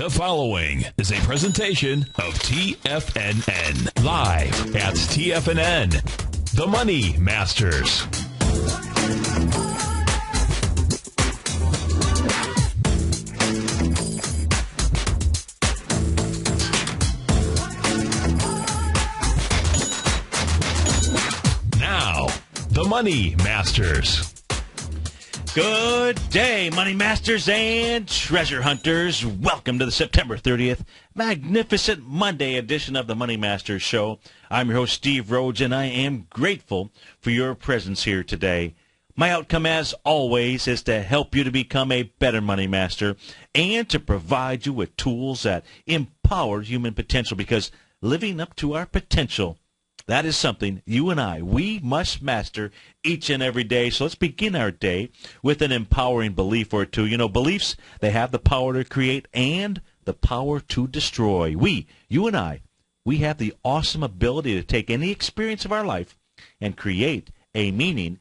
The following is a presentation of TFNN. Live at TFNN. The Money Masters. Now, the Money Masters. Good day, Money Masters and Treasure Hunters. Welcome to the September 30th, magnificent Monday edition of the Money Masters Show. I'm your host, Steve Rhodes, and I am grateful for your presence here today. My outcome, as always, is to help you to become a better Money Master and to provide you with tools that empower human potential, because living up to our potential, that is something you and we must master each and every day. So let's begin our day with an empowering belief or two. You know, beliefs, they have the power to create and the power to destroy. You and we have the awesome ability to take any experience of our life and create a meaning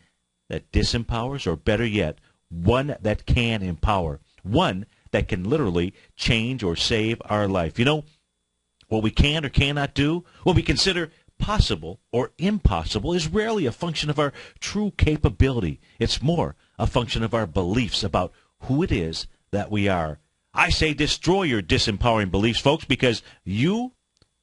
that disempowers, or better yet, one that can empower, one that can literally change or save our life. You know, what we can or cannot do, what we consider possible or impossible, is rarely a function of our true capability. It's more a function of our beliefs about who it is that we are. I say destroy your disempowering beliefs, folks, because you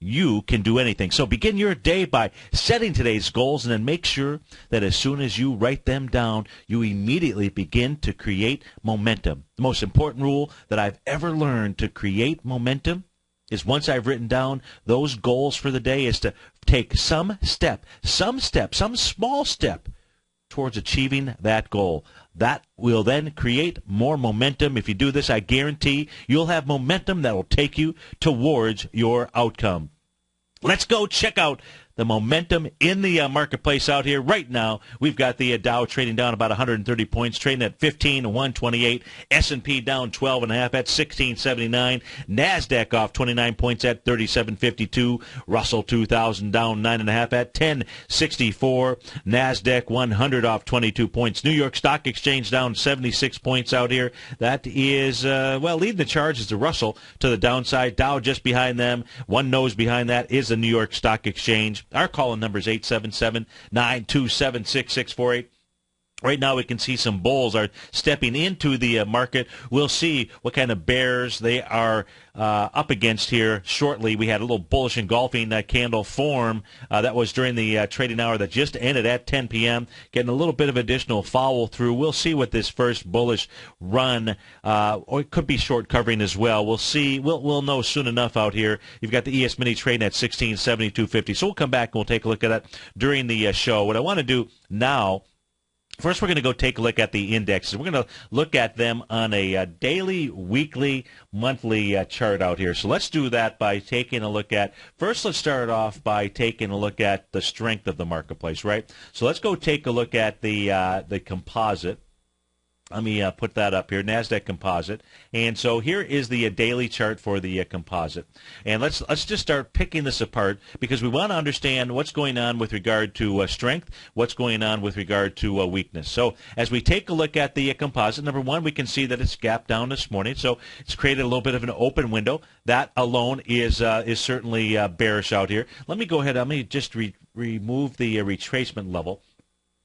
can do anything. So begin your day by setting today's goals, and then make sure that as soon as you write them down, you immediately begin to create momentum. The most important rule that I've ever learned to create momentum is, once I've written down those goals for the day, is to take some small step towards achieving that goal. That will then create more momentum. If you do this, I guarantee you'll have momentum that will take you towards your outcome. Let's go check out the momentum in the marketplace out here right now. We've got the Dow trading down about 130 points, trading at 15,128. S&P down 12.5 at 1679. NASDAQ off 29 points at 3752. Russell 2000 down 9.5 at 1064. NASDAQ 100 off 22 points. New York Stock Exchange down 76 points out here. That is, leading the charge is the Russell to the downside. Dow just behind them. One nose behind that is the New York Stock Exchange. Our call-in number is 877-927-6648. Right now we can see some bulls are stepping into the market. We'll see what kind of bears they are up against here shortly. We had a little bullish engulfing candle form that was during the trading hour that just ended at 10 p.m., getting a little bit of additional follow through. We'll see what this first bullish run, or it could be short covering as well. We'll see. We'll know soon enough out here. You've got the ES Mini trading at 1672.50. So we'll come back and we'll take a look at that during the show. What I want to do now, first, we're going to go take a look at the indexes. We're going to look at them on a daily, weekly, monthly chart out here. So let's do that by taking a look at, first let's start off by taking a look at the strength of the marketplace, right? So let's go take a look at the composite. Let me put that up here, NASDAQ composite. And so here is the daily chart for the composite. And let's just start picking this apart, because we want to understand what's going on with regard to strength, what's going on with regard to weakness. So as we take a look at the composite, number one, we can see that it's gapped down this morning. So it's created a little bit of an open window. That alone is certainly bearish out here. Let me go ahead. Let me just remove the retracement level.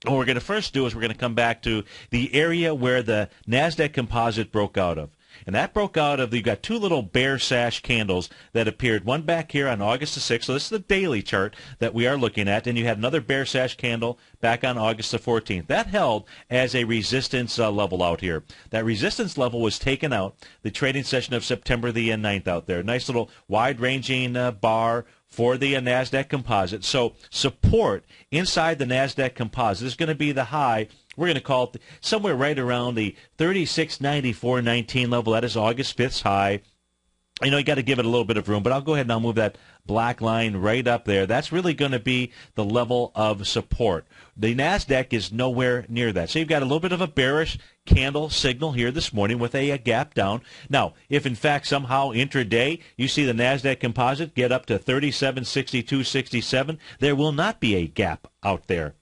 What we're going to first do is we're going to come back to the area where the NASDAQ composite broke out of. And that broke out of, you've got two little bear sash candles that appeared, one back here on August the 6th. So this is the daily chart that we are looking at. And you had another bear sash candle back on August the 14th. That held as a resistance level out here. That resistance level was taken out the trading session of September the 9th out there. Nice little wide-ranging bar for the NASDAQ composite. So support inside the NASDAQ composite is going to be the high. We're going to call it somewhere right around the 3694.19 level. That is August 5th's high. You know, you got to give it a little bit of room, but I'll go ahead and I'll move that black line right up there. That's really going to be the level of support. The NASDAQ is nowhere near that. So you've got a little bit of a bearish candle signal here this morning with a gap down. Now, if in fact somehow intraday you see the NASDAQ composite get up to 3762.67, there will not be a gap out there.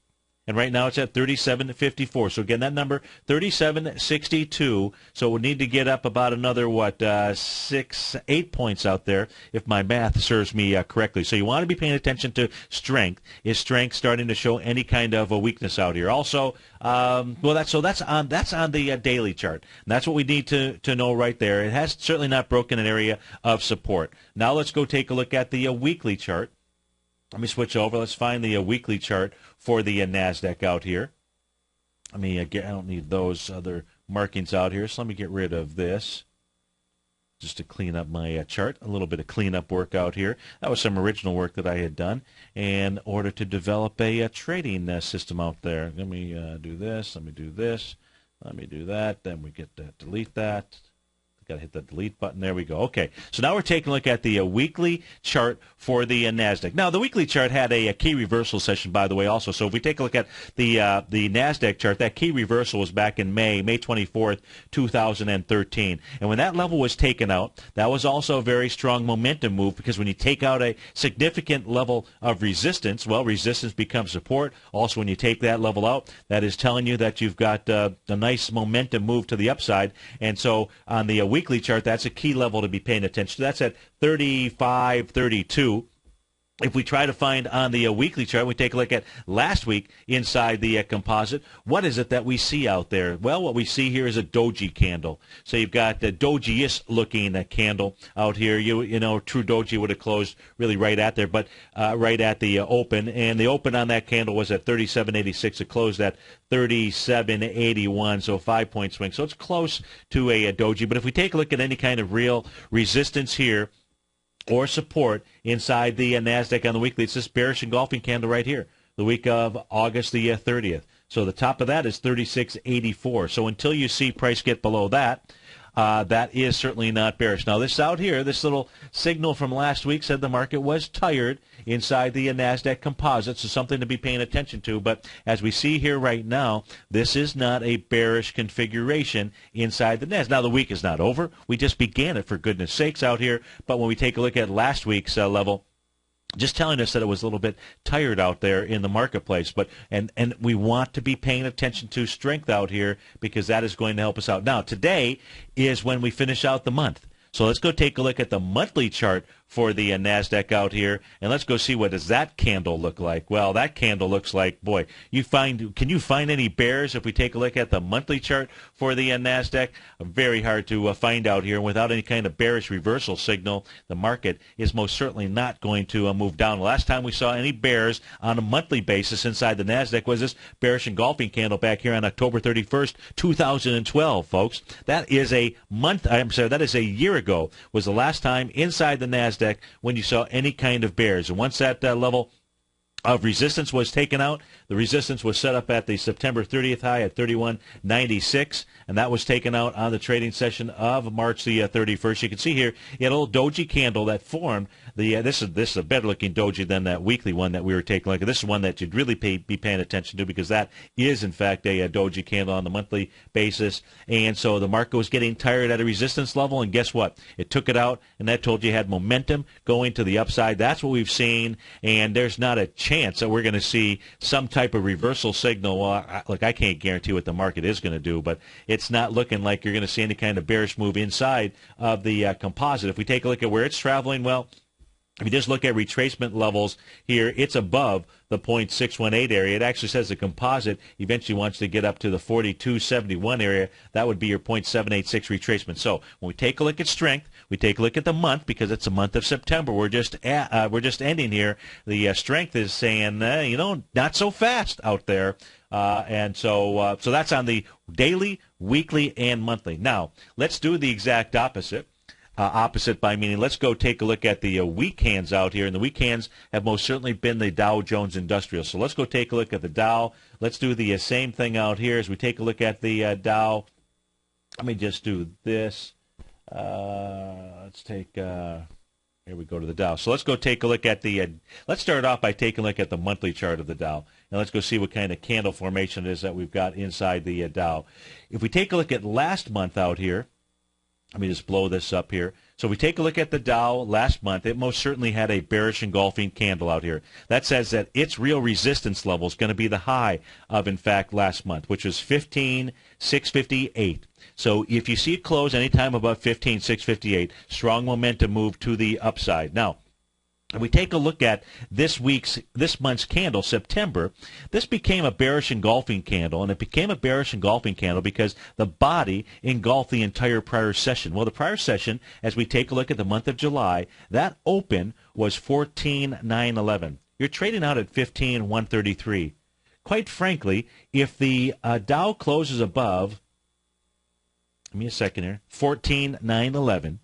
and right now it's at 37.54. So again, that number 37.62. So we'll need to get up about another 8 points out there if my math serves me correctly. So you want to be paying attention to strength. Is strength starting to show any kind of a weakness out here? Also, that's on the daily chart. And that's what we need to know right there. It has certainly not broken an area of support. Now let's go take a look at the weekly chart. Let me switch over. Let's find the weekly chart for the NASDAQ out here. I don't need those other markings out here, so let me get rid of this just to clean up my chart. A little bit of cleanup work out here. That was some original work that I had done in order to develop a trading system out there. Let me do this. Let me do this. Let me do that. Then we get to delete that. Got to hit the delete button. There we go. Okay, so now we're taking a look at the weekly chart for the NASDAQ. Now, the weekly chart had a key reversal session, by the way, also. So if we take a look at the NASDAQ chart, that key reversal was back in May 24th, 2013. And when that level was taken out, that was also a very strong momentum move, because when you take out a significant level of resistance, well, resistance becomes support. Also, when you take that level out, that is telling you that you've got a nice momentum move to the upside. And so on the weekly chart, that's a key level to be paying attention to. That's at 35.32. If we try to find on the weekly chart, we take a look at last week inside the composite. What is it that we see out there? Well, what we see here is a doji candle. So you've got the doji-ish looking candle out here. You know, true doji would have closed really right at there, but right at the open. And the open on that candle was at 37.86. It closed at 37.81, so a 5-point swing. So it's close to a doji. But if we take a look at any kind of real resistance here, or support inside the NASDAQ on the weekly, it's this bearish engulfing candle right here, the week of August the 30th. So the top of that is 36.84. So until you see price get below that, that is certainly not bearish. Now, this out here, this little signal from last week said the market was tired inside the NASDAQ composite, so something to be paying attention to. But as we see here right now, this is not a bearish configuration inside the NASDAQ. Now, the week is not over. We just began it, for goodness sakes, out here. But when we take a look at last week's level, just telling us that it was a little bit tired out there in the marketplace. But and we want to be paying attention to strength out here, because that is going to help us out. Now, today is when we finish out the month. So let's go take a look at the monthly chart for the NASDAQ out here, and let's go see what does that candle look like. Well, that candle looks like, boy, can you find any bears if we take a look at the monthly chart for the NASDAQ? Very hard to find out here. Without any kind of bearish reversal signal, the market is most certainly not going to move down. The last time we saw any bears on a monthly basis inside the NASDAQ was this bearish engulfing candle back here on October 31st, 2012, folks. That is a year ago was the last time inside the NASDAQ when you saw any kind of bears. And once that level of resistance was taken out, the resistance was set up at the September 30th high at 31.96, and that was taken out on the trading session of March the 31st. You can see here, you had a little doji candle that formed. This is a better looking doji than that weekly one that we were taking a look at. This is one that you'd really be paying attention to, because that is in fact a doji candle on the monthly basis. And so the market was getting tired at a resistance level, and guess what? It took it out, and that told you had momentum going to the upside. That's what we've seen, and there's not a chance that we're going to see some type of reversal signal. Well, I can't guarantee what the market is going to do, but it's not looking like you're going to see any kind of bearish move inside of the composite. If we take a look at where it's traveling, well, if you just look at retracement levels here, it's above the 0.618 area. It actually says the composite eventually wants to get up to the 4271 area. That would be your 0.786 retracement. So when we take a look at strength, we take a look at the month, because it's the month of September. We're just ending here. The strength is saying, not so fast out there. And so that's on the daily, weekly, and monthly. Now, let's do the exact opposite. Opposite by meaning, let's go take a look at the weak hands out here, and the weak hands have most certainly been the Dow Jones Industrial. So let's go take a look at the Dow. Let's do the same thing out here as we take a look at the Dow. Let me just do this. Let's take, here we go to the Dow. So let's go take a look at let's start off by taking a look at the monthly chart of the Dow. And let's go see what kind of candle formation it is that we've got inside the Dow. If we take a look at last month out here, let me just blow this up here. So we take a look at the Dow last month. It most certainly had a bearish engulfing candle out here. That says that its real resistance level is going to be the high of, in fact, last month, which was 15,658. So if you see it close anytime above 15,658, strong momentum move to the upside. Now, we take a look at this month's candle, September. This became a bearish engulfing candle, and it became a bearish engulfing candle because the body engulfed the entire prior session. Well, the prior session, as we take a look at the month of July, that open was 14,911. You're trading out at 15,133. Quite frankly, if the Dow closes above, give me a second here, 14,911,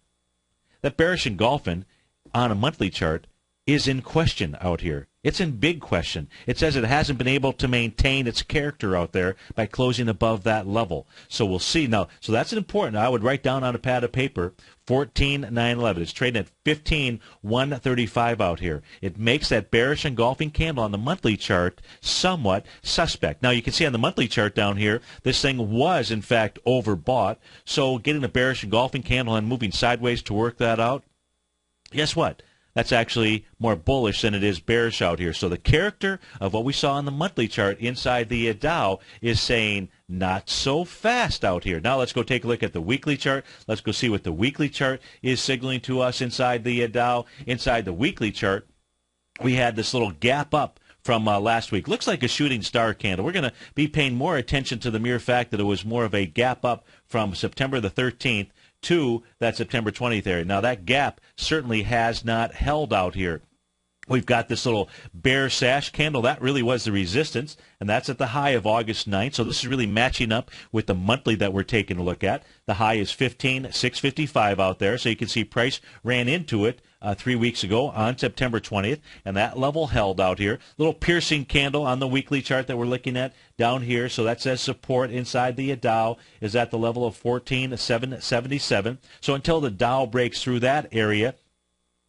that bearish engulfing on a monthly chart is in question out here. It's in big question. It says it hasn't been able to maintain its character out there by closing above that level. So we'll see. Now, so that's important. I would write down on a pad of paper 14,911. It's trading at 15,135 out here. It makes that bearish engulfing candle on the monthly chart somewhat suspect. Now, you can see on the monthly chart down here, this thing was, in fact, overbought. So getting a bearish engulfing candle and moving sideways to work that out, guess what? That's actually more bullish than it is bearish out here. So the character of what we saw on the monthly chart inside the Dow is saying not so fast out here. Now let's go take a look at the weekly chart. Let's go see what the weekly chart is signaling to us inside the Dow. Inside the weekly chart, we had this little gap up from last week. Looks like a shooting star candle. We're going to be paying more attention to the mere fact that it was more of a gap up from September the 13th to that September 20th area. Now, that gap certainly has not held out here. We've got this little bear sash candle. That really was the resistance, and that's at the high of August 9th. So this is really matching up with the monthly that we're taking a look at. The high is 15,655 out there. So you can see price ran into it 3 weeks ago on September 20th, and that level held out here. Little piercing candle on the weekly chart that we're looking at down here. So that says support inside the Dow is at the level of 14,777. So until the Dow breaks through that area,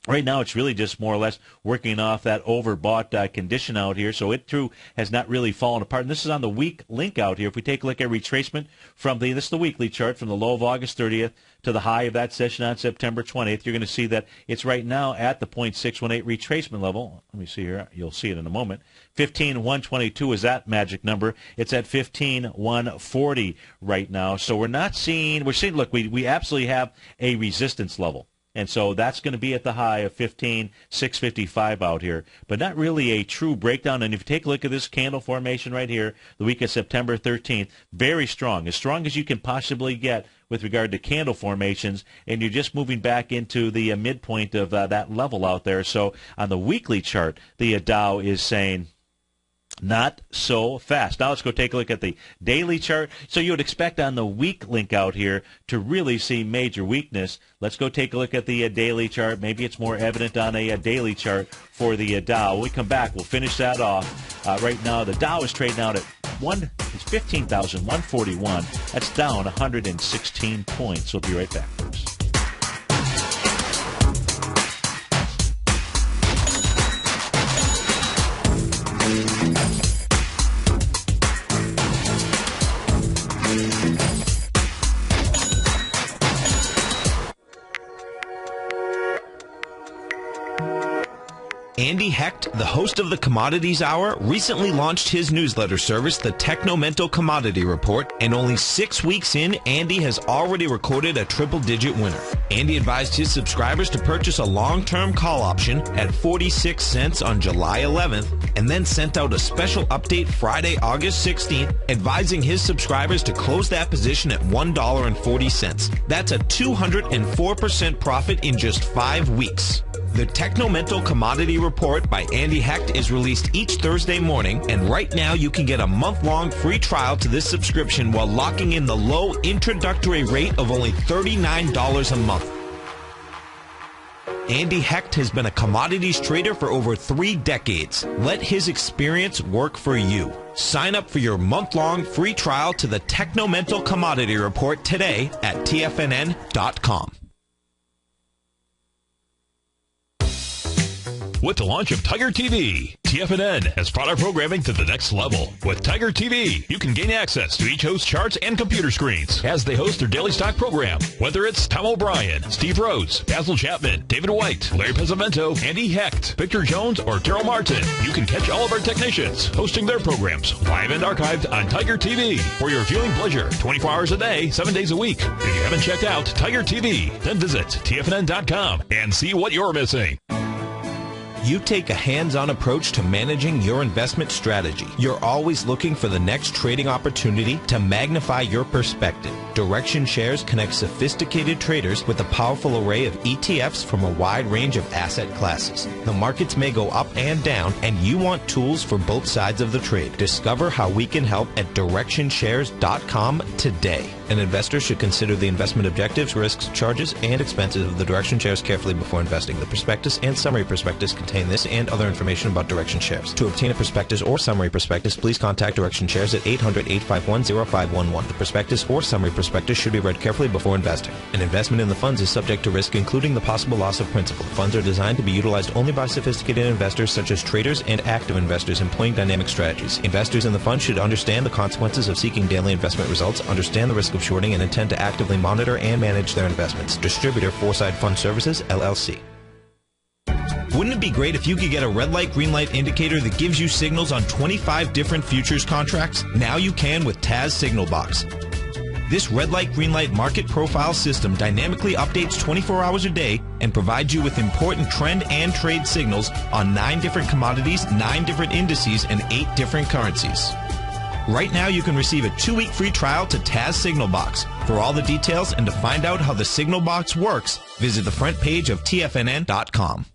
right now, it's really just more or less working off that overbought condition out here. So it, too, has not really fallen apart. And this is on the week link out here. If we take a look at retracement from this is the weekly chart, from the low of August 30th to the high of that session on September 20th, you're going to see that it's right now at the 0.618 retracement level. Let me see here. You'll see it in a moment. 15,122 is that magic number. It's at 15,140 right now. So we're seeing, look, we absolutely have a resistance level. And so that's going to be at the high of 15,655 out here, but not really a true breakdown. And if you take a look at this candle formation right here, the week of September 13th, very strong, as you can possibly get with regard to candle formations, and you're just moving back into the midpoint of that level out there. So on the weekly chart, the Dow is saying not so fast. Now let's go take a look at the daily chart. So you would expect on the week link out here to really see major weakness. Let's go take a look at the daily chart. Maybe it's more evident on a daily chart for the Dow. When we come back, we'll finish that off. Right now, the Dow is trading out at 15,141. That's down 116 points. We'll be right back, folks. Andy Hecht, the host of the Commodities Hour, recently launched his newsletter service, the Technomental Commodity Report, and only 6 weeks in, Andy has already recorded a triple-digit winner. Andy advised his subscribers to purchase a long-term call option at 46 cents on July 11th, and then sent out a special update Friday, August 16th, advising his subscribers to close that position at $1.40. That's a 204% profit in just 5 weeks. The Technomental Commodity Report by Andy Hecht is released each Thursday morning, and right now you can get a month-long free trial to this subscription while locking in the low introductory rate of only $39 a month. Andy Hecht has been a commodities trader for over 3 decades. Let his experience work for you. Sign up for your month-long free trial to the Technomental Commodity Report today at TFNN.com. with the launch of Tiger TV. TFNN has brought our programming to the next level. With Tiger TV, you can gain access to each host's charts and computer screens as they host their daily stock program. Whether it's Tom O'Brien, Steve Rhodes, Basil Chapman, David White, Larry Pesavento, Andy Hecht, Victor Jones, or Terrell Martin, you can catch all of our technicians hosting their programs live and archived on Tiger TV for your viewing pleasure 24 hours a day, 7 days a week. If you haven't checked out Tiger TV, then visit TFNN.com and see what you're missing. You take a hands-on approach to managing your investment strategy. You're always looking for the next trading opportunity to magnify your perspective. Direction Shares connects sophisticated traders with a powerful array of ETFs from a wide range of asset classes. The markets may go up and down, and you want tools for both sides of the trade. Discover how we can help at DirectionShares.com today. An investor should consider the investment objectives, risks, charges, and expenses of the Direction Shares carefully before investing. The prospectus and summary prospectus contain this and other information about Direction Shares. To obtain a prospectus or summary prospectus, please contact Direction Shares at 800-851-0511. The prospectus or summary prospectus should be read carefully before investing. An investment in the funds is subject to risk, including the possible loss of principal. The funds are designed to be utilized only by sophisticated investors such as traders and active investors employing dynamic strategies. Investors in the fund should understand the consequences of seeking daily investment results, understand the risk of shorting, and intend to actively monitor and manage their investments. Distributor Foreside Fund Services, LLC. Wouldn't it be great if you could get a red light, green light indicator that gives you signals on 25 different futures contracts? Now you can with Taz Signal Box. This red light, green light market profile system dynamically updates 24 hours a day and provides you with important trend and trade signals on 9 different commodities, 9 different indices, and 8 different currencies. Right now, you can receive a 2-week free trial to Taz Signal Box. For all the details and to find out how the Signal Box works, visit the front page of TFNN.com.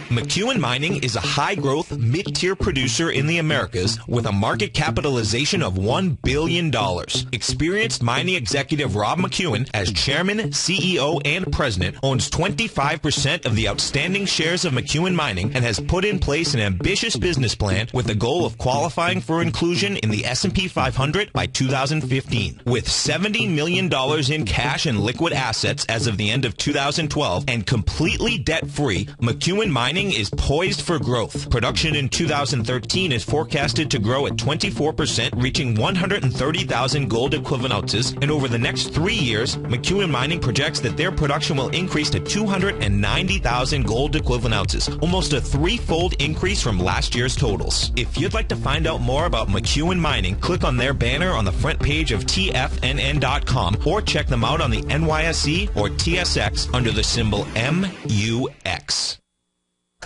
McEwen Mining is a high-growth, mid-tier producer in the Americas with a market capitalization of $1 billion. Experienced mining executive Rob McEwen, as chairman, CEO, and president, owns 25% of the outstanding shares of McEwen Mining and has put in place an ambitious business plan with the goal of qualifying for inclusion in the S&P 500 by 2015. With $70 million in cash and liquid assets as of the end of 2012 and completely debt-free, McEwen Mining is poised for growth. Production in 2013 is forecasted to grow at 24%, reaching 130,000 gold equivalent ounces, and over the next 3 years, McEwen Mining projects that their production will increase to 290,000 gold equivalent ounces, almost a 3-fold increase from last year's totals. If you'd like to find out more about McEwen Mining, click on their banner on the front page of TFNN.com or check them out on the NYSE or TSX under the symbol MUX.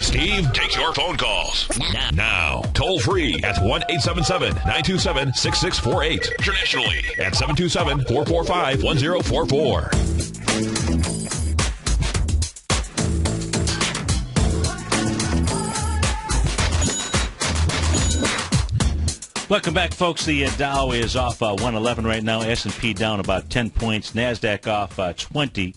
Steve takes your phone calls now. Toll free at 1-877-927-6648. Internationally at 727-445-1044. Welcome back, folks. The Dow is off 111 right now. S&P down about 10 points. NASDAQ off 20.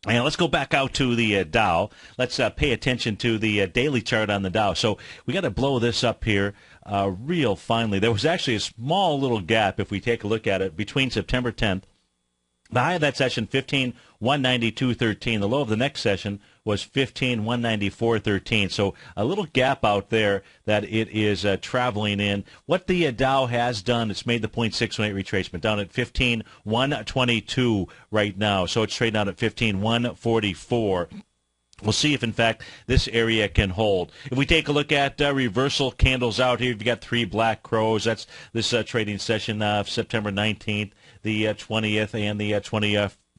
And let's go back out to the Dow. Let's pay attention to the daily chart on the Dow. So we got to blow this up here real finely. There was actually a small little gap, if we take a look at it, between September 10th. The high of that session, 15,192.13. The low of the next session was 15,194.13. So a little gap out there that it is traveling in. What the Dow has done, it's made the 0.618 retracement down at 15,122 right now. So it's trading out at 15,144. We'll see if, in fact, this area can hold. If we take a look at reversal candles out here, you've got 3 black crows. That's this trading session of September 19th, the 20th, and the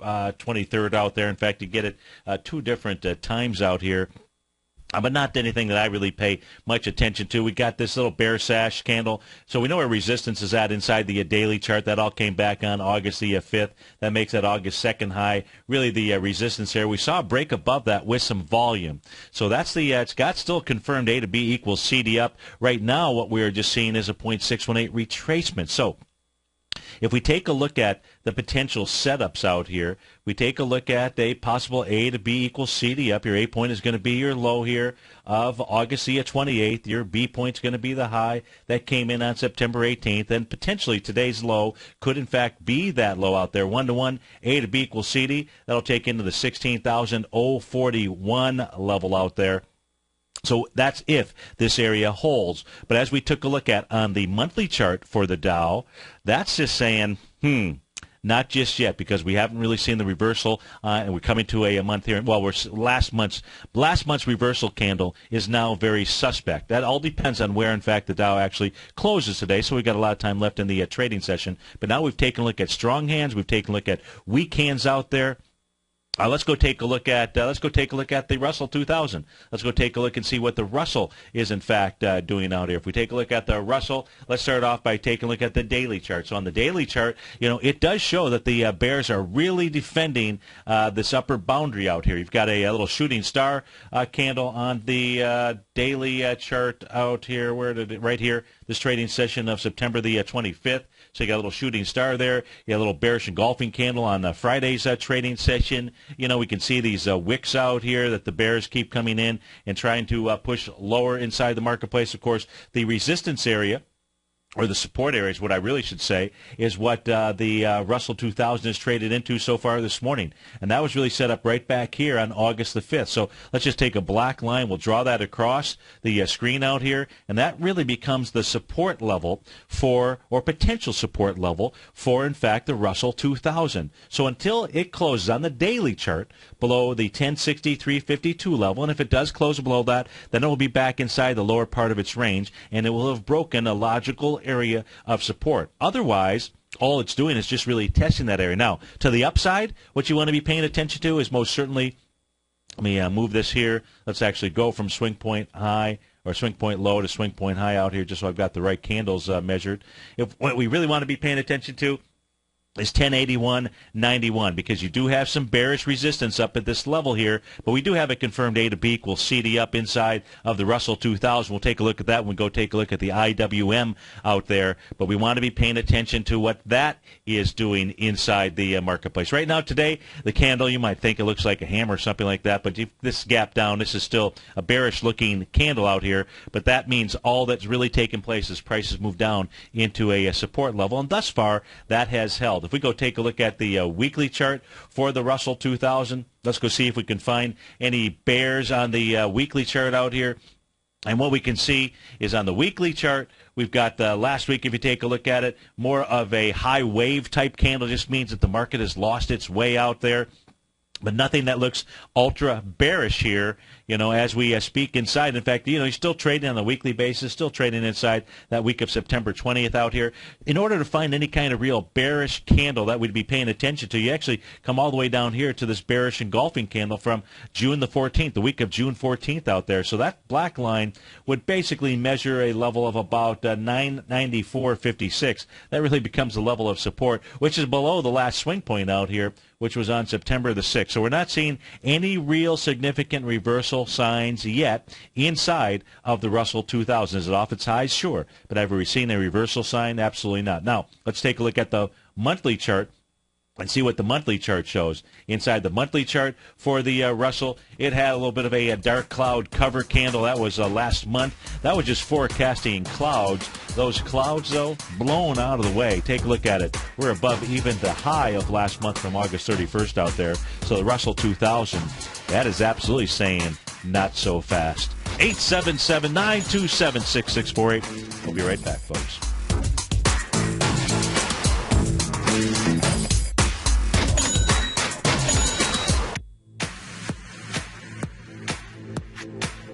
23rd out there. In fact, you get it 2 different times out here. But not anything that I really pay much attention to. We got this little bear sash candle. So we know where resistance is at inside the daily chart. That all came back on August the 5th. That makes that August 2nd high. Really the resistance here. We saw a break above that with some volume. So that's the, it's got still confirmed A to B equals CD up. Right now what we are just seeing is a 0.618 retracement. So if we take a look at the potential setups out here, we take a look at a possible A to B equals CD up. Your A point is going to be your low here of August the 28th. Your B point is going to be the high that came in on September 18th. And potentially today's low could, in fact, be that low out there. 1-to-1, A to B equals CD. That'll take into the 16,041 level out there. So that's if this area holds. But as we took a look at on the monthly chart for the Dow, that's just saying, not just yet, because we haven't really seen the reversal, and we're coming to a month here. Well, last month's reversal candle is now very suspect. That all depends on where, in fact, the Dow actually closes today. So we've got a lot of time left in the trading session. But now we've taken a look at strong hands. We've taken a look at weak hands out there. Let's go take a look at the Russell 2000. Let's go take a look and see what the Russell is in fact doing out here. If we take a look at the Russell, let's start off by taking a look at the daily chart. So on the daily chart, it does show that the bears are really defending this upper boundary out here. You've got a little shooting star candle on the daily chart out here. Right here, this trading session of September the 25th. So you got a little shooting star there. You got a little bearish engulfing candle on Friday's trading session. We can see these wicks out here that the bears keep coming in and trying to push lower inside the marketplace. Of course, the resistance area, or the support areas, what I really should say, is what the Russell 2000 is traded into so far this morning. And that was really set up right back here on August the 5th. So let's just take a black line. We'll draw that across the screen out here. And that really becomes the support level for, or potential support level for, in fact, the Russell 2000. So until it closes on the daily chart below the 1063.52 level, and if it does close below that, then it will be back inside the lower part of its range, and it will have broken a logical area of support. Otherwise, all it's doing is just really testing that area. Now, to the upside, what you want to be paying attention to is most certainly, let me move this here. Let's actually go from swing point high or swing point low to swing point high out here, just so I've got the right candles measured. What we really want to be paying attention to is 1081.91, because you do have some bearish resistance up at this level here, but we do have a confirmed A to B equals CD up inside of the Russell 2000. We'll take a look at that when we go take a look at the IWM out there, but we want to be paying attention to what that is doing inside the marketplace. Right now today, the candle, you might think it looks like a hammer or something like that, but this gap down, this is still a bearish looking candle out here, but that means all that's really taken place is prices move down into a support level, and thus far that has held. If we go take a look at the weekly chart for the Russell 2000, let's go see if we can find any bears on the weekly chart out here. And what we can see is on the weekly chart, we've got last week, if you take a look at it, more of a high wave type candle. Just means that the market has lost its way out there. But nothing that looks ultra bearish here, as we speak inside. In fact, you're still trading on a weekly basis, still trading inside that week of September 20th out here. In order to find any kind of real bearish candle that we'd be paying attention to, you actually come all the way down here to this bearish engulfing candle from June the 14th, the week of June 14th out there. So that black line would basically measure a level of about 994.56. That really becomes the level of support, which is below the last swing point out here, which was on September the 6th. So we're not seeing any real significant reversal signs yet inside of the Russell 2000. Is it off its highs? Sure. But have we seen a reversal sign? Absolutely not. Now, let's take a look at the monthly chart and see what the monthly chart shows. Inside the monthly chart for the Russell, it had a little bit of a dark cloud cover candle. That was last month. That was just forecasting clouds. Those clouds, though, blown out of the way. Take a look at it. We're above even the high of last month from August 31st out there. So the Russell 2000, that is absolutely saying not so fast. 877-927-6648. We'll be right back, folks.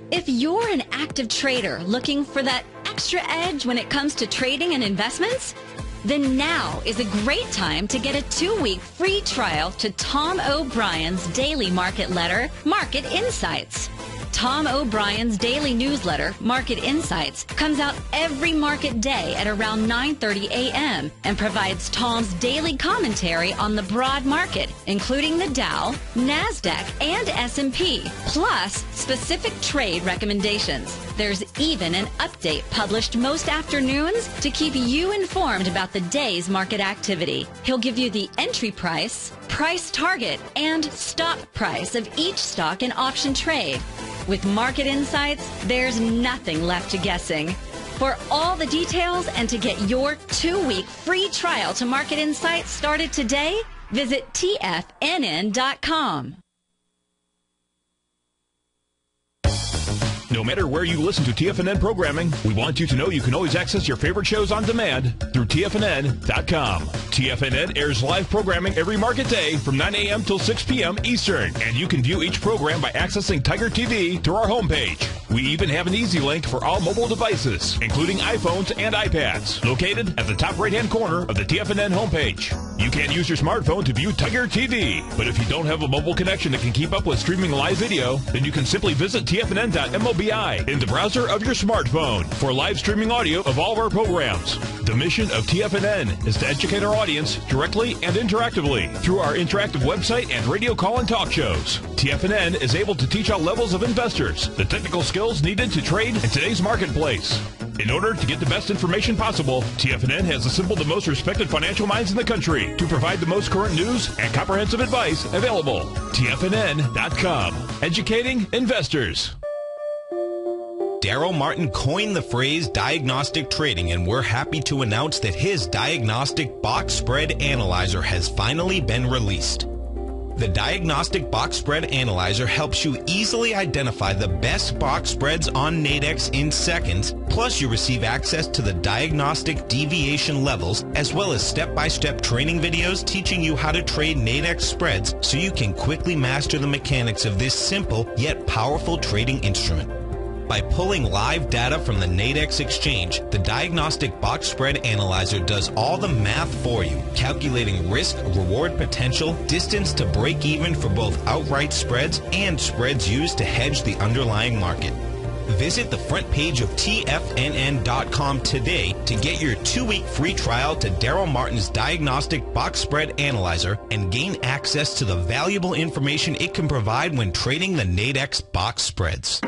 If you're an active trader looking for that extra edge when it comes to trading and investments, then now is a great time to get a 2-week free trial to Tom O'Brien's daily market letter, Market Insights. Tom O'Brien's daily newsletter, Market Insights, comes out every market day at around 9:30 a.m. and provides Tom's daily commentary on the broad market, including the Dow, NASDAQ, and S&P, plus specific trade recommendations. There's even an update published most afternoons to keep you informed about the day's market activity. He'll give you the entry price, price target, and stop price of each stock and option trade. With Market Insights, there's nothing left to guessing. For all the details and to get your 2-week free trial to Market Insights started today, visit TFNN.com. No matter where you listen to TFNN programming, we want you to know you can always access your favorite shows on demand through TFNN.com. TFNN airs live programming every market day from 9 a.m. till 6 p.m. Eastern, and you can view each program by accessing Tiger TV through our homepage. We even have an easy link for all mobile devices, including iPhones and iPads, located at the top right-hand corner of the TFNN homepage. You can use your smartphone to view Tiger TV, but if you don't have a mobile connection that can keep up with streaming live video, then you can simply visit TFNN.mobi in the browser of your smartphone for live streaming audio of all of our programs. The mission of TFNN is to educate our audience directly and interactively through our interactive website and radio call and talk shows. TFNN is able to teach all levels of investors the technical skills needed to trade in today's marketplace. In order to get the best information possible, TFNN has assembled the most respected financial minds in the country to provide the most current news and comprehensive advice available. TFNN.com. Educating investors. Daryl Martin coined the phrase diagnostic trading, and we're happy to announce that his diagnostic box spread analyzer has finally been released. The Diagnostic Box Spread Analyzer helps you easily identify the best box spreads on Nadex in seconds, plus you receive access to the diagnostic deviation levels, as well as step-by-step training videos teaching you how to trade Nadex spreads so you can quickly master the mechanics of this simple yet powerful trading instrument. By pulling live data from the Nadex exchange, the Diagnostic Box Spread Analyzer does all the math for you, calculating risk, reward potential, distance to break even for both outright spreads and spreads used to hedge the underlying market. Visit the front page of TFNN.com today to get your 2-week free trial to Daryl Martin's Diagnostic Box Spread Analyzer and gain access to the valuable information it can provide when trading the Nadex box spreads.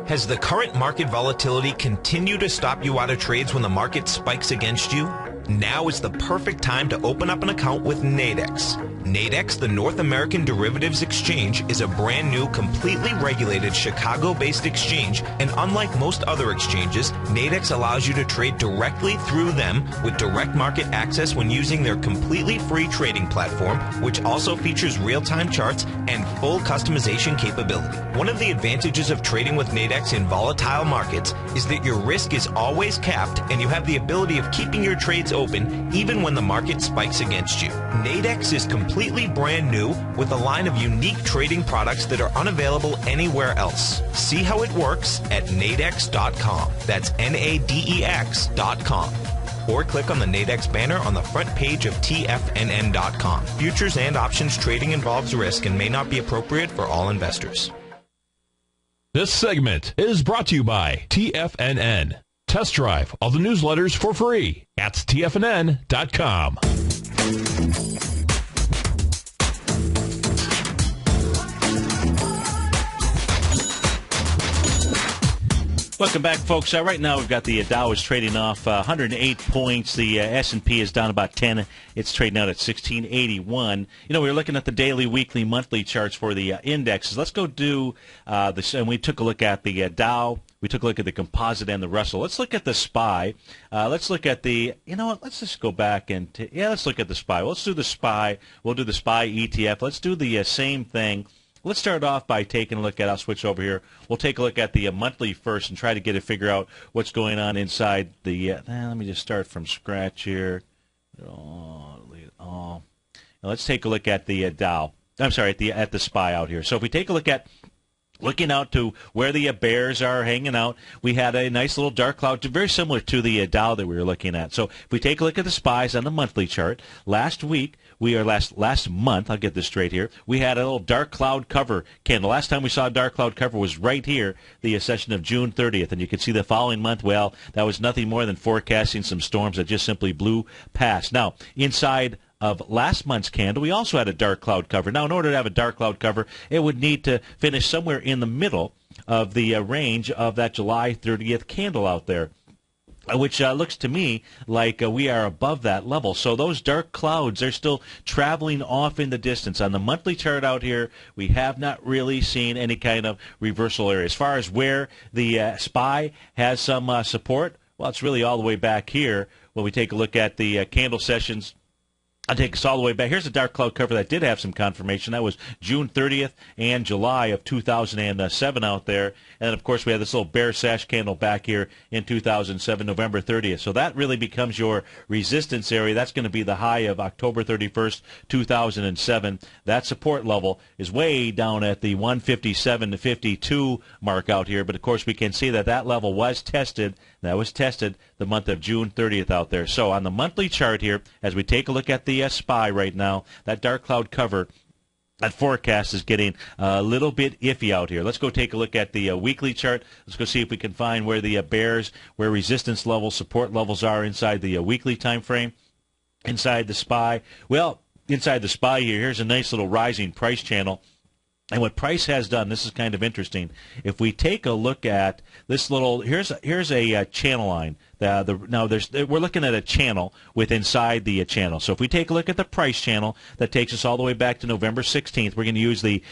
Has the current market volatility continued to stop you out of trades when the market spikes against you? Now is the perfect time to open up an account with Nadex. Nadex, the North American Derivatives Exchange, is a brand new, completely regulated Chicago-based exchange, and unlike most other exchanges, Nadex allows you to trade directly through them with direct market access when using their completely free trading platform, which also features real-time charts and full customization capability. One of the advantages of trading with Nadex in volatile markets is that your risk is always capped and you have the ability of keeping your trades open even when the market spikes against you. Nadex is completely brand new with a line of unique trading products that are unavailable anywhere else. See how it works at nadex.com. That's Nadex.com. Or click on the Nadex banner on the front page of TFNN.com. Futures and options trading involves risk and may not be appropriate for all investors. This segment is brought to you by TFNN. Test drive all the newsletters for free at TFNN.com. Welcome back, folks. Right now we've got the Dow is trading off 108 points. The S&P is down about 10. It's trading out at 1681. You know, we were looking at the daily, weekly, monthly charts for the indexes. Let's go do this. And we took a look at the Dow. We took a look at the composite and the Russell. Let's look at the SPY. Let's look at the, you know what, let's just go back and, let's look at the SPY. Let's do the SPY. We'll do the SPY ETF. Let's do the same thing. Let's start off by taking a look at, I'll switch over here. We'll take a look at the monthly first and try to figure out what's going on inside the, let me just start from scratch here. Now let's take a look at the Dow. I'm sorry, at the SPY out here. So if we take a look at looking out to where the bears are hanging out, we had a nice little dark cloud, very similar to the Dow that we were looking at. So if we take a look at the SPYs on the monthly chart, last month, I'll get this straight here, we had a little dark cloud cover candle. Last time we saw a dark cloud cover was right here, the session of June 30th. And you can see the following month, well, that was nothing more than forecasting some storms that just simply blew past. Now, inside of last month's candle, we also had a dark cloud cover. Now, in order to have a dark cloud cover, it would need to finish somewhere in the middle of the range of that July 30th candle out there, which looks to me like we are above that level. So those dark clouds are still traveling off in the distance. On the monthly chart out here, we have not really seen any kind of reversal area. As far as where the SPY has some support, well, it's really all the way back here when we take a look at the candle sessions I'll take us all the way back. Here's a dark cloud cover that did have some confirmation. That was June 30th and July of 2007 out there. And then, of course, we had this little bear sash candle back here in 2007, November 30th. So that really becomes your resistance area. That's going to be the high of October 31st, 2007. That support level is way down at the 157 to 52 mark out here. But, of course, we can see that that level was tested. That was tested the month of June 30th out there. So on the monthly chart here, as we take a look at the SPY right now, that dark cloud cover, that forecast is getting a little bit iffy out here. Let's go take a look at the weekly chart. Let's go see if we can find where the bears, where resistance levels, support levels are inside the weekly time frame, inside the SPY. Well, inside the SPY here, here's a nice little rising price channel. And what price has done, this is kind of interesting. If we take a look at this little, here's a channel line. We're looking at a channel with inside the channel. So if we take a look at the price channel, that takes us all the way back to November 16th. We're going to use the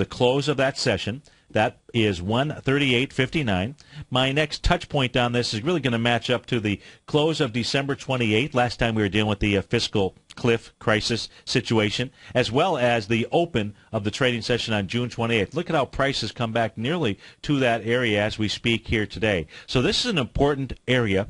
close of that session. That is 138.59. My next touch point on this is really going to match up to the close of December 28th. Last time we were dealing with the fiscal cliff crisis situation, as well as the open of the trading session on June 28th. Look at how prices come back nearly to that area as we speak here today. So this is an important area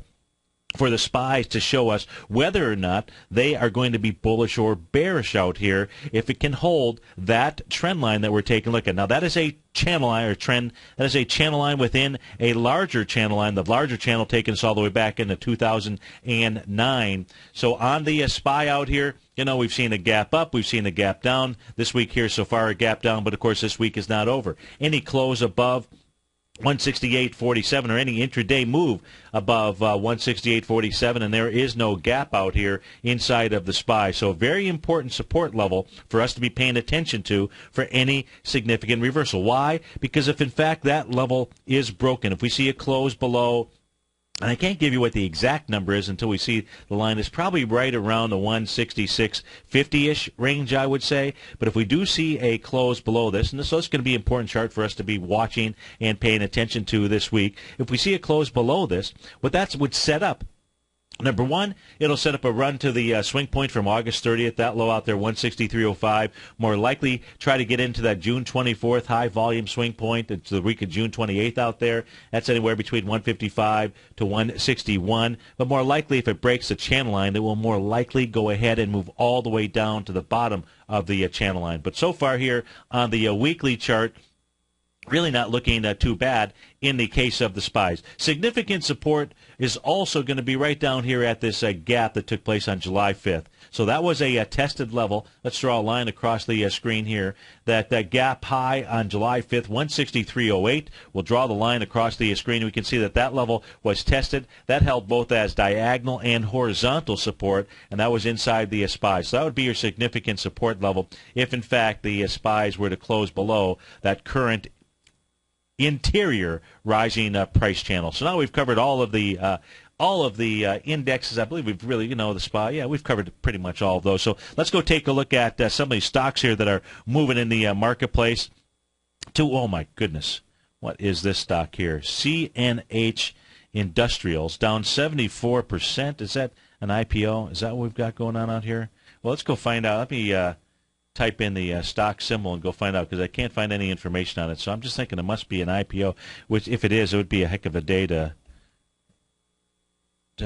for the SPYs to show us whether or not they are going to be bullish or bearish out here, if it can hold that trend line that we're taking a look at. Now, that is a channel line or trend. That is a channel line within a larger channel line, the larger channel taking us all the way back into 2009. So on the SPY out here, we've seen a gap up, we've seen a gap down. This week here so far, a gap down, but of course this week is not over. Any close above 168.47 or any intraday move above 168.47, and there is no gap out here inside of the SPY. So a very important support level for us to be paying attention to for any significant reversal. Why? Because if in fact that level is broken, if we see a close below, and I can't give you what the exact number is until we see the line, is probably right around the 166.50-ish range, I would say. But if we do see a close below this, and so it's going to be an important chart for us to be watching and paying attention to this week. If we see a close below this, what that would set up, number one, it'll set up a run to the swing point from August 30th, that low out there, 163.05. More likely, try to get into that June 24th high volume swing point. It's the week of June 28th out there. That's anywhere between 155 to 161. But more likely, if it breaks the channel line, it will more likely go ahead and move all the way down to the bottom of the channel line. But so far here on the weekly chart, really not looking too bad in the case of the SPYs. Significant support is also going to be right down here at this gap that took place on July 5th. So that was a tested level. Let's draw a line across the screen here. That gap high on July 5th, 163.08. We'll draw the line across the screen. We can see that level was tested. That held both as diagonal and horizontal support, and that was inside the SPYs. So that would be your significant support level if, in fact, the SPYs were to close below that current interior rising price channel. So now we've covered all of the indexes. I believe we've really, the SPY. Yeah, we've covered pretty much all of those. So let's go take a look at some of these stocks here that are moving in the marketplace. Oh my goodness, what is this stock here? CNH Industrials down 74%. Is that an IPO? Is that what we've got going on out here? Well, let's go find out. Let me type in the stock symbol and go find out, because I can't find any information on it. So I'm just thinking it must be an IPO, which if it is, it would be a heck of a day to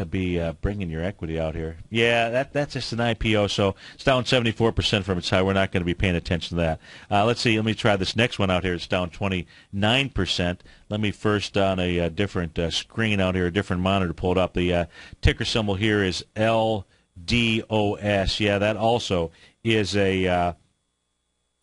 be bringing your equity out here. Yeah, that's just an IPO, so it's down 74% from its high. We're not going to be paying attention to that. Let's see. Let me try this next one out here. It's down 29%. Let me first on a different screen out here, a different monitor, pull it up. The ticker symbol here is LDOS. Yeah, that also is a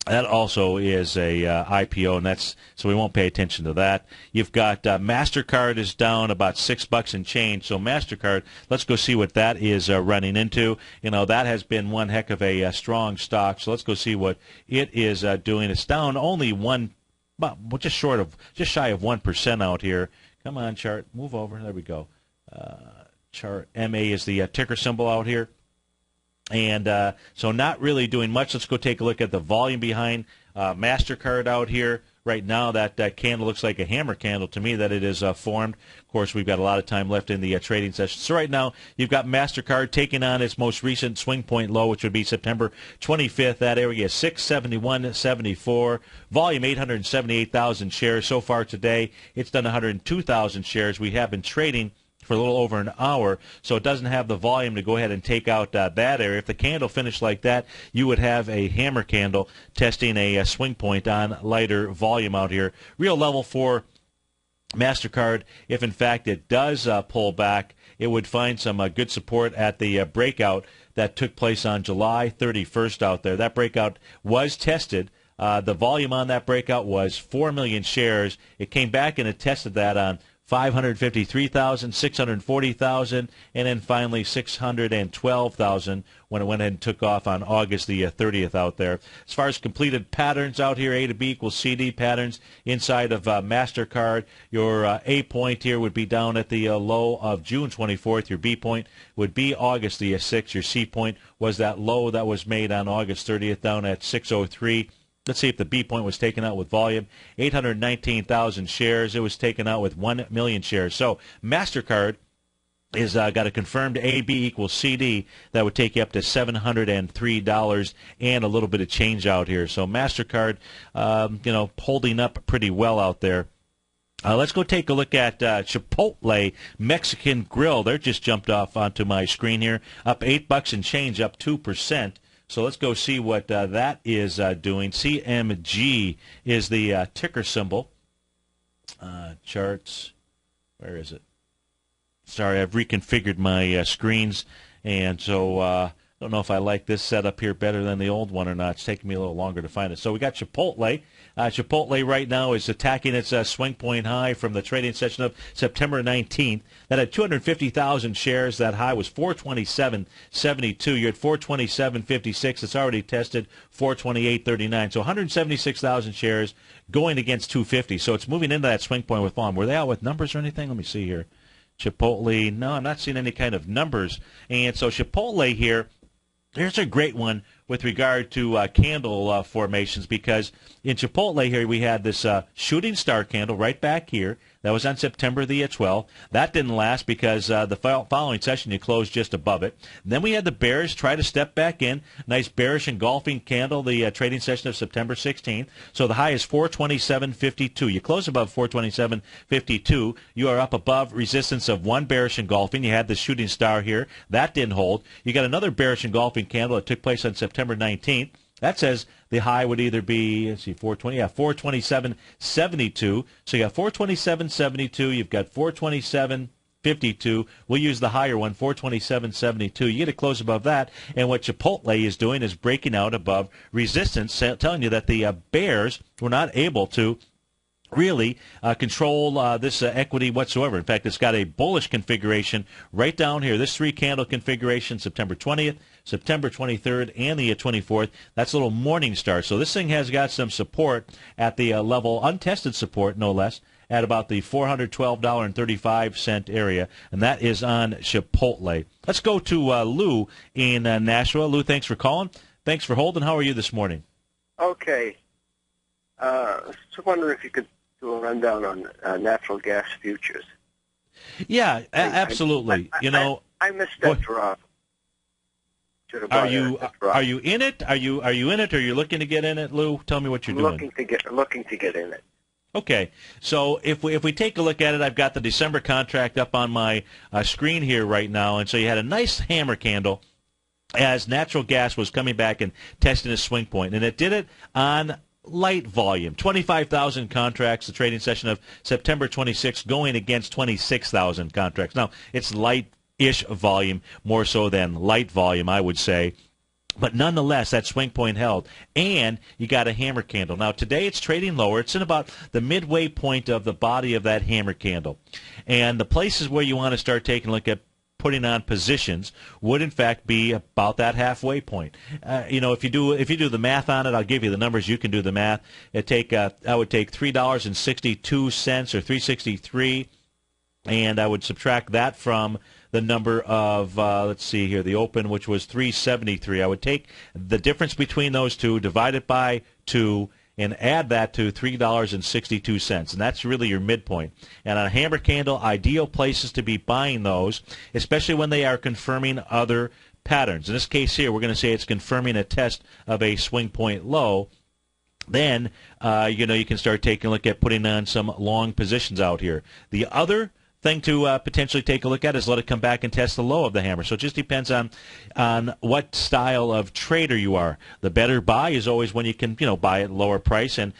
IPO, and that's so we won't pay attention to that. You've got MasterCard is down about $6 and change. So MasterCard, let's go see what that is running into. That has been one heck of a strong stock. So let's go see what it is doing. It's down only just shy of 1% out here. Come on, chart, move over. There we go. Chart MA is the ticker symbol out here. And so not really doing much. Let's go take a look at the volume behind MasterCard out here. right now that candle looks like a hammer candle to me that it is formed. Of course, we've got a lot of time left in the trading session. So right now, you've got MasterCard taking on its most recent swing point low, which would be September 25th. That area is 671.74. Volume 878,000 shares. So far today, it's done 102,000 shares. We have been trading for a little over an hour, so it doesn't have the volume to go ahead and take out that area. If the candle finished like that, you would have a hammer candle testing a swing point on lighter volume out here. Real level for MasterCard, if in fact it does pull back, it would find some good support at the breakout that took place on July 31st out there. That breakout was tested. The volume on that breakout was 4 million shares. It came back and it tested that on 553,000, 640,000, and then finally 612,000 when it went ahead and took off on August the 30th out there. As far as completed patterns out here, A to B equals CD patterns inside of MasterCard. Your A point here would be down at the low of June 24th. Your B point would be August the 6th. Your C point was that low that was made on August 30th down at 603. Let's see if the B point was taken out with volume. 819,000 shares. It was taken out with 1 million shares. So MasterCard is got a confirmed AB equals CD that would take you up to $703 and a little bit of change out here. So MasterCard, holding up pretty well out there. Let's go take a look at Chipotle Mexican Grill. They're just jumped off onto my screen here, up $8 and change, up 2%. So let's go see what that is doing. CMG is the ticker symbol. Charts, where is it? Sorry, I've reconfigured my screens, and so I don't know if I like this setup here better than the old one or not. It's taking me a little longer to find it. So we got Chipotle. Chipotle right now is attacking its swing point high from the trading session of September 19th. That had 250,000 shares. That high was 427.72. You're at 427.56. It's already tested 428.39. So 176,000 shares going against 250. So it's moving into that swing point with volume. Were they out with numbers or anything? Let me see here. Chipotle, no, I'm not seeing any kind of numbers. And so Chipotle here, here's a great one with regard to candle formations, because in Chipotle here we had this shooting star candle right back here. That was on September the 12th. That didn't last because the following session you closed just above it. And then we had the bears try to step back in. Nice bearish engulfing candle, the trading session of September 16th. So the high is 427.52. You close above 427.52. You are up above resistance of one bearish engulfing. You had the shooting star here. That didn't hold. You got another bearish engulfing candle that took place on September 19th. That says the high would either be, 427.72. So you got 427.72. You've got 427.52. We'll use the higher one, 427.72. You get to close above that. And what Chipotle is doing is breaking out above resistance, telling you that the bears were not able to really control this equity whatsoever. In fact, it's got a bullish configuration right down here. This three-candle configuration, September 20th, September 23rd, and the 24th. That's a little morning star. So this thing has got some support at the level, untested support, no less, at about the $412.35 area, and that is on Chipotle. Let's go to Lou in Nashville. Lou, thanks for calling. Thanks for holding. How are you this morning? Okay. Just wondering if you could do a rundown on natural gas futures. Yeah, absolutely. I missed that drop. Are you in it? Are you in it? Or are you looking to get in it, Lou? Tell me what you're doing. Looking to get in it. Okay, so if we take a look at it, I've got the December contract up on my screen here right now, and so you had a nice hammer candle as natural gas was coming back and testing a swing point, and it did it on light volume, 25,000 contracts, the trading session of September 26th, going against 26,000 contracts. Now, it's light-ish volume, more so than light volume, I would say. But nonetheless, that swing point held, and you got a hammer candle. Now, today it's trading lower. It's in about the midway point of the body of that hammer candle. And the places where you want to start taking a look at putting on positions would in fact be about that halfway point. If you do the math on it, I'll give you the numbers. You can do the math. I would take $3.62 or $3.63, and I would subtract that from the number of let's see here, the open, which was $3.73. I would take the difference between those two, divide it by 2, and add that to $3.62, and that's really your midpoint. And on a hammer candle, ideal places to be buying those, especially when they are confirming other patterns. In this case here, we're going to say it's confirming a test of a swing point low. Then, you can start taking a look at putting on some long positions out here. The other thing to potentially take a look at is let it come back and test the low of the hammer. So it just depends on what style of trader you are. The better buy is always when you can buy at lower price and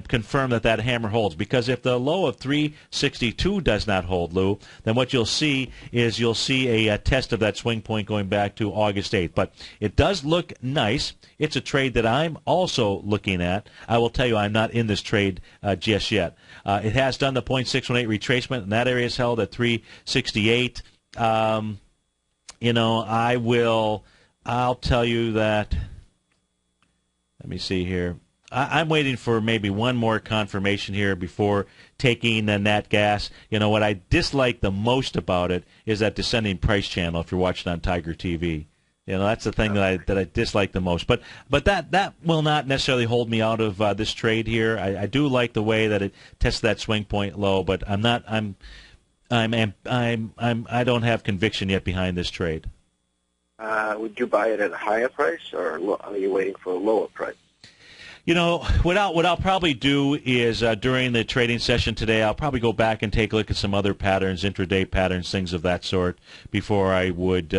confirm that hammer holds. Because if the low of 362 does not hold, Lou, then what you'll see is a test of that swing point going back to August 8th. But it does look nice. It's a trade that I'm also looking at. I will tell you I'm not in this trade just yet. It has done the 0.618 retracement, and that area is held at 368. I'll tell you that. Let me see here. I'm waiting for maybe one more confirmation here before taking the nat gas. What I dislike the most about it is that descending price channel if you're watching on Tiger TV. That's the thing that I dislike the most. But that will not necessarily hold me out of this trade here. I do like the way that it tests that swing point low, but I don't have conviction yet behind this trade. Would you buy it at a higher price, or are you waiting for a lower price? What I'll probably do is during the trading session today, I'll probably go back and take a look at some other patterns, intraday patterns, things of that sort, before I would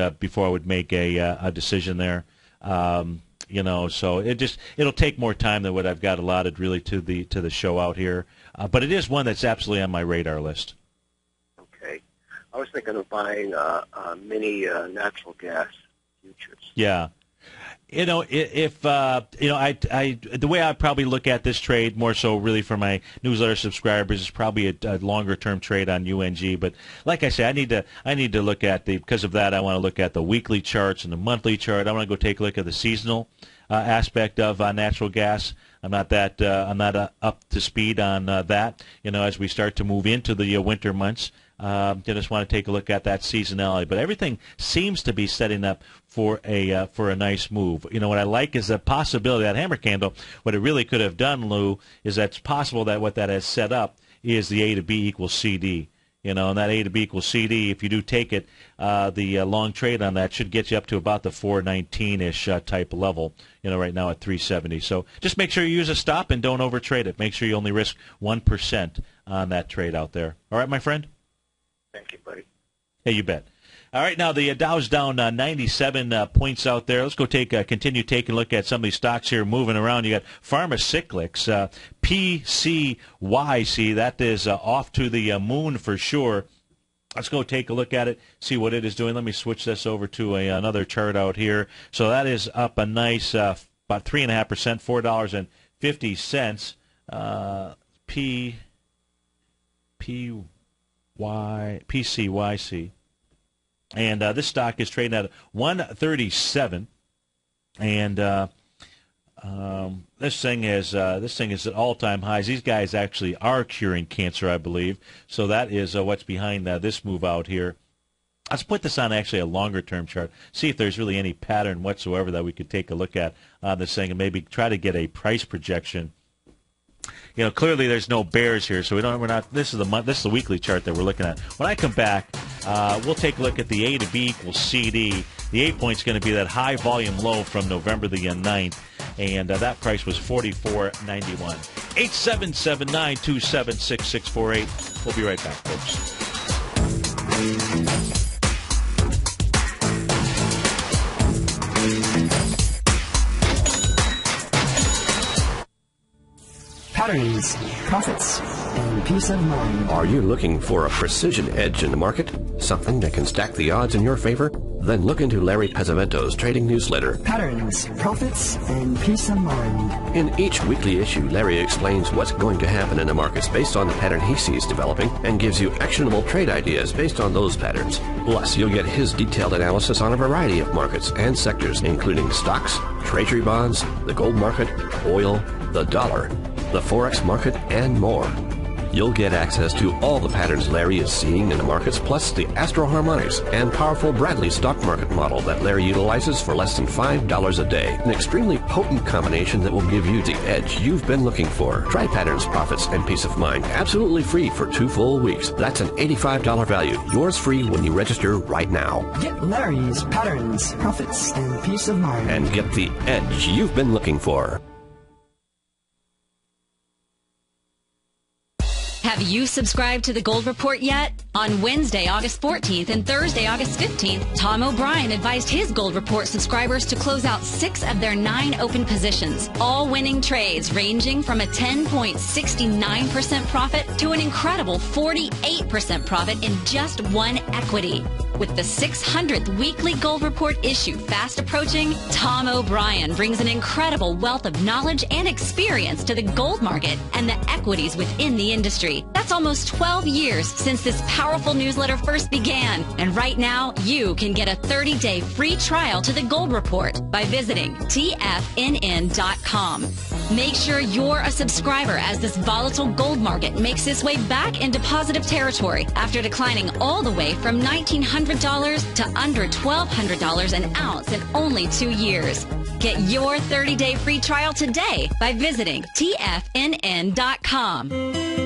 make a decision there. So it'll take more time than what I've got allotted really to the show out here. But it is one that's absolutely on my radar list. Okay, I was thinking of buying mini natural gas futures. Yeah. If the way I probably look at this trade more so really for my newsletter subscribers is probably a longer term trade on UNG. But like I say, I need to look at because of that I want to look at the weekly charts and the monthly chart. I want to go take a look at the seasonal aspect of natural gas. I'm not up to speed on that. As we start to move into the winter months. I just want to take a look at that seasonality, but everything seems to be setting up for a nice move. What I like is the possibility that hammer candle. What it really could have done, Lou, is that it's possible that what that has set up is the A to B equals CD. And that A to B equals CD. If you do take it, the long trade on that should get you up to about the 419-ish type level. Right now at 370. So just make sure you use a stop and don't overtrade it. Make sure you only risk 1% on that trade out there. All right, my friend. Thank you, buddy. Hey, you bet. All right, now the Dow's down 97 points out there. Let's go continue taking a look at some of these stocks here moving around. You got Pharmacyclics, PCYC. That is off to the moon for sure. Let's go take a look at it, see what it is doing. Let me switch this over to another chart out here. So that is up a nice about 3.5%, $4.50. PCYC, and this stock is trading at 137, and this thing is at all-time highs. These guys actually are curing cancer, I believe. So that is what's behind this move out here. Let's put this on actually a longer-term chart. See if there's really any pattern whatsoever that we could take a look at on this thing, and maybe try to get a price projection. Clearly there's no bears here, so we're not. This is the weekly chart that we're looking at. When I come back, we'll take a look at the A to B equals CD. The 8 point's going to be that high volume low from November the 9th, and that price was $44.91. 877-927-6648. We'll be right back, folks. Patterns, profits, and peace of mind. Are you looking for a precision edge in the market? Something that can stack the odds in your favor? Then look into Larry Pesavento's trading newsletter. Patterns, profits, and peace of mind. In each weekly issue, Larry explains what's going to happen in the markets based on the pattern he sees developing and gives you actionable trade ideas based on those patterns. Plus, you'll get his detailed analysis on a variety of markets and sectors, including stocks, treasury bonds, the gold market, oil, the dollar, the Forex market, and more. You'll get access to all the patterns Larry is seeing in the markets, plus the Astro Harmonics and powerful Bradley stock market model that Larry utilizes for less than $5 a day. An extremely potent combination that will give you the edge you've been looking for. Try patterns, profits, and peace of mind absolutely free for 2 full weeks. That's an $85 value. Yours free when you register right now. Get Larry's patterns, profits, and peace of mind. And get the edge you've been looking for. Have you subscribed to the Gold Report yet? On Wednesday, August 14th and Thursday, August 15th, Tom O'Brien advised his Gold Report subscribers to close out 6 of their 9 open positions, all winning trades ranging from a 10.69% profit to an incredible 48% profit in just one equity. With the 600th weekly Gold Report issue fast approaching, Tom O'Brien brings an incredible wealth of knowledge and experience to the gold market and the equities within the industry. That's almost 12 years since this powerful newsletter first began. And right now, you can get a 30-day free trial to the Gold Report by visiting TFNN.com. Make sure you're a subscriber as this volatile gold market makes its way back into positive territory after declining all the way from $1,900 to under $1,200 an ounce in only 2 years. Get your 30-day free trial today by visiting TFNN.com.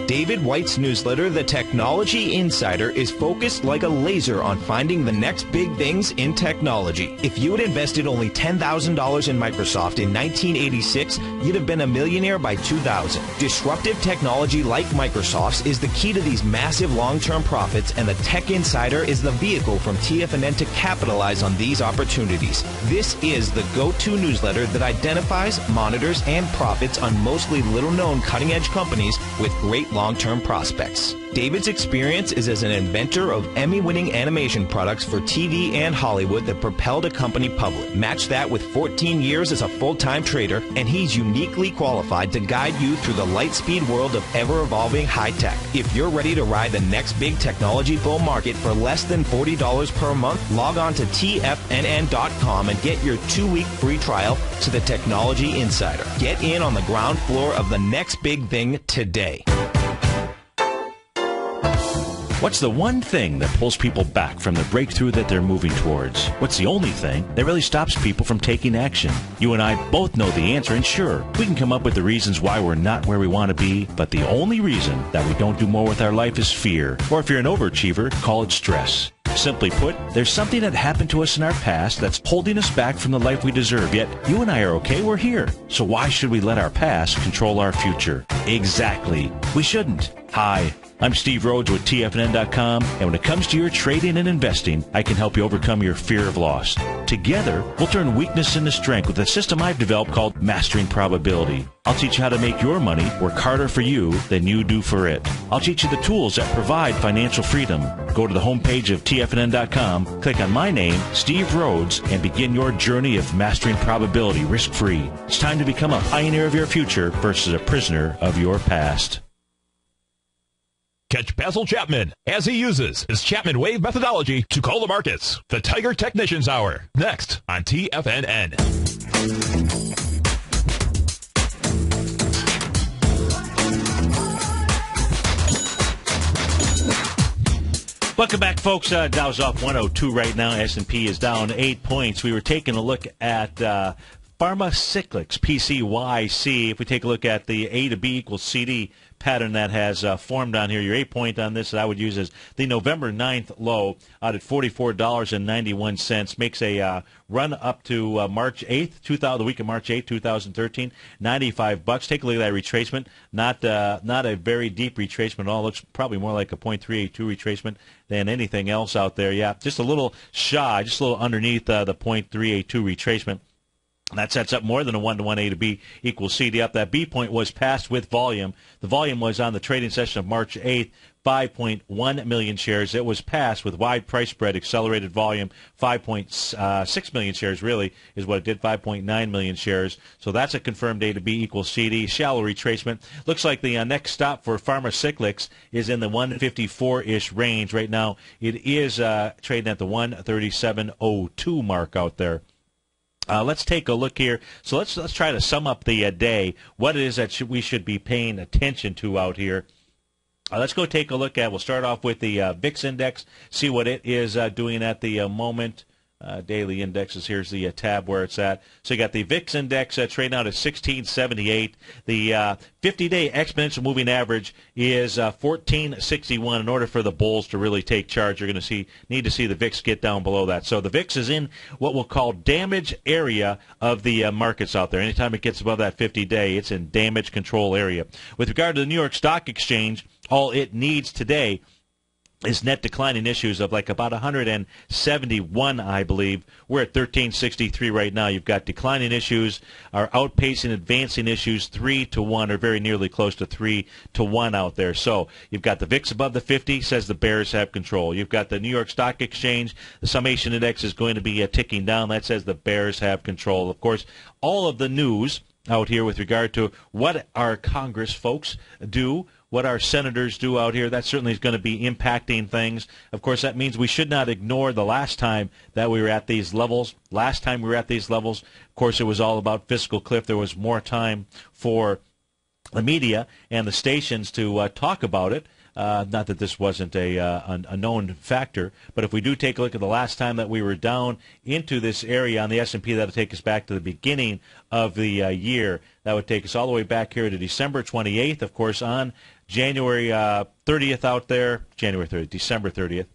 David White's newsletter, The Technology Insider, is focused like a laser on finding the next big things in technology. If you had invested only $10,000 in Microsoft in 1986, you'd have been a millionaire by 2000. Disruptive technology like Microsoft's is the key to these massive long-term profits, and the Tech Insider is the vehicle from TFNN to capitalize on these opportunities. This is the go-to newsletter that identifies, monitors, and profits on mostly little-known cutting-edge companies with great long-term prospects. David's experience is as an inventor of Emmy-winning animation products for TV and Hollywood that propelled a company public. Match that with 14 years as a full-time trader, and he's uniquely qualified to guide you through the light-speed world of ever-evolving high-tech. If you're ready to ride the next big technology bull market for less than $40 per month, log on to TFNN.com and get your 2-week free trial to the Technology Insider. Get in on the ground floor of the next big thing today. What's the one thing that pulls people back from the breakthrough that they're moving towards? What's the only thing that really stops people from taking action? You and I both know the answer, and sure, we can come up with the reasons why we're not where we want to be, but the only reason that we don't do more with our life is fear. Or if you're an overachiever, call it stress. Simply put, there's something that happened to us in our past that's holding us back from the life we deserve, yet you and I are okay, we're here. So why should we let our past control our future? Exactly. We shouldn't. Hi, I'm Steve Rhodes with TFNN.com, and when it comes to your trading and investing, I can help you overcome your fear of loss. Together, we'll turn weakness into strength with a system I've developed called Mastering Probability. I'll teach you how to make your money work harder for you than you do for it. I'll teach you the tools that provide financial freedom. Go to the homepage of TFNN.com, click on my name, Steve Rhodes, and begin your journey of mastering probability risk-free. It's time to become a pioneer of your future versus a prisoner of your past. Catch Basil Chapman as he uses his Chapman Wave methodology to call the markets. The Tiger Technicians Hour, next on TFNN. Welcome back, folks. Dow's off 102 right now. S&P is down 8 points. We were taking a look at Pharmacyclics, PCYC. If we take a look at the A to B equals CD pattern that has formed on here, your 8-point on this that I would use as the November 9th low out at $44.91, makes a run up to March 8th, the week of March 8th, 2013, $95. Take a look at that retracement. Not a very deep retracement at all. Looks probably more like a 0.382 retracement than anything else out there. Yeah, just a little shy, just a little underneath the 0.382 retracement. That sets up more than a 1-to-1 A to B equals CD up. That B point was passed with volume. The volume was on the trading session of March 8th, 5.1 million shares. It was passed with wide price spread, accelerated volume, 5.6 million shares really is what it did, 5.9 million shares. So that's a confirmed A to B equals CD. Shallow retracement. Looks like the next stop for Pharmacyclics is in the 154-ish range. Right now it is trading at the 137.02 mark out there. Let's take a look here. So let's try to sum up the day. What it is that we should be paying attention to out here. Let's go take a look at, we'll start off with the VIX index, see what it is doing at the moment. Daily indexes, here's the tab where it's at. So you got the VIX index trading out at 1678. The 50-day exponential moving average is 1461. In order for the bulls to really take charge, you're going to need to see the VIX get down below that. So the VIX is in what we'll call damage area of the markets out there. Anytime it gets above that 50-day, it's in damage control area. With regard to the New York Stock Exchange, all it needs today is net declining issues of like about 171, I believe. We're at 1363 right now. You've got declining issues are outpacing advancing issues 3-1, or very nearly close to 3-1 out there. So you've got the VIX above the 50, says the bears have control. You've got the New York Stock Exchange. The summation index is going to be ticking down. That says the bears have control. Of course, all of the news out here with regard to what our Congress folks do, what our senators do out here, that certainly is going to be impacting things. Of course, that means we should not ignore the last time that we were at these levels. Last time we were at these levels, of course, it was all about fiscal cliff. There was more time for the media and the stations to talk about it. Not that this wasn't a known factor, but if we do take a look at the last time that we were down into this area on the S&P, that'll take us back to the beginning of the year. That would take us all the way back here to December 28th, of course, on January 30th out there, December 30th.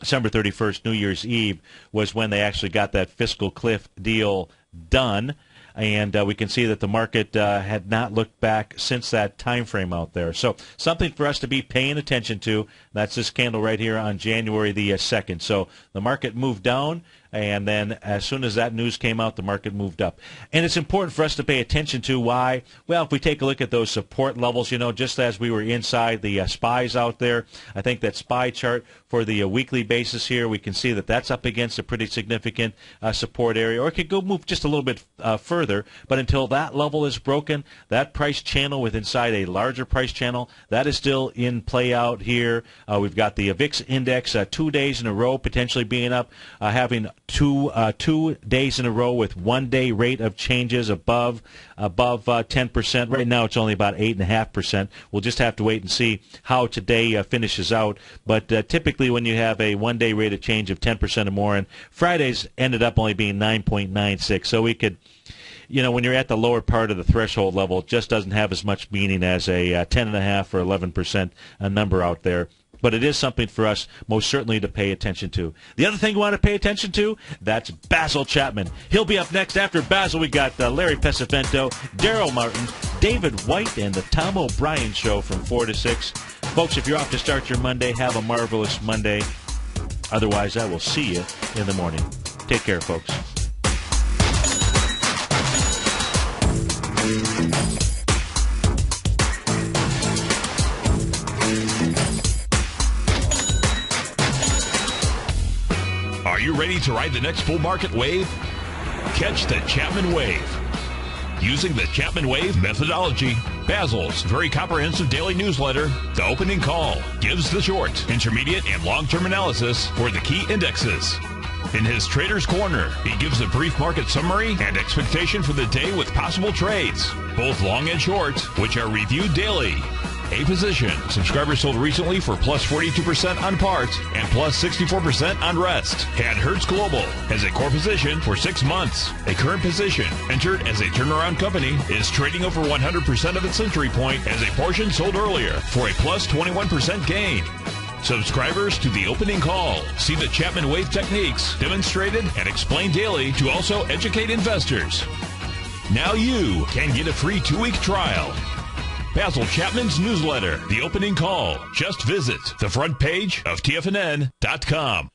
December 31st, New Year's Eve, was when they actually got that fiscal cliff deal done. And we can see that the market had not looked back since that time frame out there. So something for us to be paying attention to. That's this candle right here on January the 2nd. So the market moved down, and then as soon as that news came out, the market moved up. And it's important for us to pay attention to why. Well, if we take a look at those support levels, just as we were inside the SPYs out there, I think that SPY chart for the weekly basis here, we can see that that's up against a pretty significant support area, or it could go move just a little bit further. But until that level is broken, that price channel with inside a larger price channel, that is still in play out here. We've got the VIX index 2 days in a row potentially being up, having two days in a row with 1 day rate of changes above 10%. Right now it's only about 8.5%. We'll just have to wait and see how today finishes out. But typically when you have a 1 day rate of change of 10% or more, and Fridays ended up only being 9.96. So we could, when you're at the lower part of the threshold level, it just doesn't have as much meaning as a 10.5 or 11% number out there. But it is something for us most certainly to pay attention to. The other thing we want to pay attention to, that's Basil Chapman. He'll be up next. After Basil, we got Larry Pesavento, Daryl Martin, David White, and the Tom O'Brien Show from 4 to 6. Folks, if you're off to start your Monday, have a marvelous Monday. Otherwise, I will see you in the morning. Take care, folks. Are you ready to ride the next bull market wave? Catch the Chapman Wave. Using the Chapman Wave methodology, Basil's very comprehensive daily newsletter, The Opening Call, gives the short, intermediate, and long-term analysis for the key indexes. In his Trader's Corner, he gives a brief market summary and expectation for the day with possible trades, both long and short, which are reviewed daily. A position. Subscribers sold recently for plus 42% on parts and plus 64% on rest. And Hertz Global has a core position for 6 months. A current position entered as a turnaround company is trading over 100% of its entry point as a portion sold earlier for a plus 21% gain. Subscribers to The Opening Call see the Chapman Wave techniques demonstrated and explained daily to also educate investors. Now you can get a free 2-week trial. Basil Chapman's newsletter, The Opening Call. Just visit the front page of TFNN.com.